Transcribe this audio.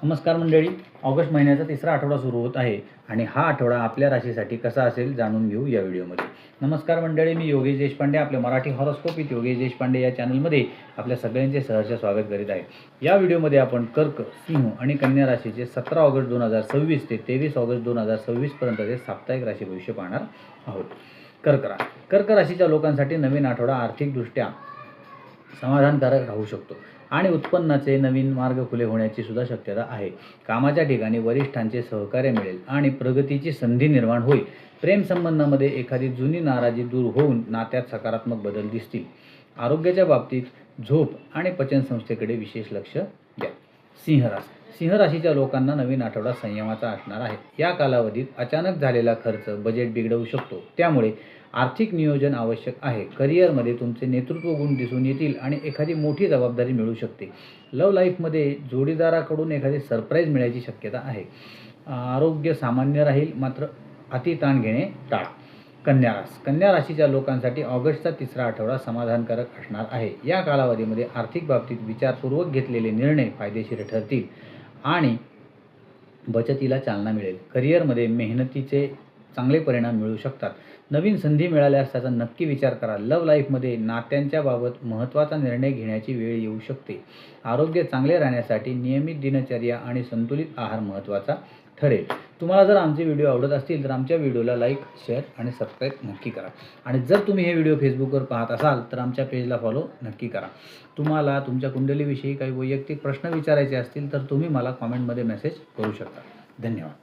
नमस्कार मंडळी, ऑगस्ट महिन्याचा तिसरा आठवडा सुरू होत आहे आणि हा आठवडा आपल्या राशीसाठी कसा असेल जाणून घेऊ या व्हिडिओमध्ये. नमस्कार मंडळी, मी योगेश देशपांडे आपल्या मराठी हॉरोस्कोप विथ योगेश देशपांडे या चॅनलमध्ये आपल्या सगळ्यांचे सहर्ष स्वागत करीत आहे. या व्हिडिओमध्ये आपण कर्क, सिंह आणि कन्या राशीचे 17 ऑगस्ट 2026 ते 23 ऑगस्ट 2026 पर्यंतचे साप्ताहिक राशी भविष्य पाहणार आहोत. कर्क राशीच्या लोकांसाठी नवीन आठवडा आर्थिकदृष्ट्या समाधानकारक राहू शकतो आणि उत्पन्नाचे नवीन मार्ग खुले होण्याची सुद्धा शक्यता आहे. कामाच्या ठिकाणी वरिष्ठांचे सहकार्य मिळेल आणि प्रगतीची संधी निर्माण होईल. प्रेमसंबंधामध्ये एखादी जुनी नाराजी दूर होऊन नात्यात सकारात्मक बदल दिसतील. आरोग्याच्या बाबतीत झोप आणि पचनसंस्थेकडे विशेष लक्ष द्या. सिंह राशीच्या लोकांना नवीन आठवडा संयमाचा असणार आहे. या कालावधीत अचानक झालेला खर्च बजेट बिघडवू शकतो, त्यामुळे आर्थिक नियोजन आवश्यक आहे. करिअरमध्ये तुमचे नेतृत्व गुण दिसून येतील आणि एखादी मोठी जबाबदारी मिळू शकते. लव्ह लाईफमध्ये जोडीदाराकडून एखादी सरप्राईज मिळायची शक्यता आहे. आरोग्य सामान्य राहील, मात्र अतिताण घेणे टाळा. कन्या राशीच्या लोकांसाठी ऑगस्टचा तिसरा आठवडा समाधानकारक असणार आहे. या कालावधीमध्ये आर्थिक बाबतीत विचारपूर्वक घेतलेले निर्णय फायदेशीर ठरतील आणि बचतीला चालना मिळेल. करिअरमध्ये मेहनतीचे चांगले परिणाम मिळू शकतात. नवीन संधी मिळाल्यास त्याचा नक्की विचार करा. लव्ह लाईफमध्ये नात्यांच्या बाबत महत्त्वाचा निर्णय घेण्याची वेळ येऊ शकते. आरोग्य चांगले राहण्यासाठी नियमित दिनचर्या आणि संतुलित आहार महत्त्वाचा ठरेल. तुम्हाला जर आमचे व्हिडिओ आवडत असतील तर आमच्या व्हिडिओला लाईक, शेअर आणि सबस्क्राईब नक्की करा. आणि जर तुम्ही हे व्हिडिओ फेसबुकवर पाहत असाल तर आमच्या पेजला फॉलो नक्की करा. तुम्हाला तुमच्या कुंडलीविषयी काही वैयक्तिक प्रश्न विचारायचे असतील तर तुम्ही मला कॉमेंटमध्ये मेसेज करू शकता. धन्यवाद.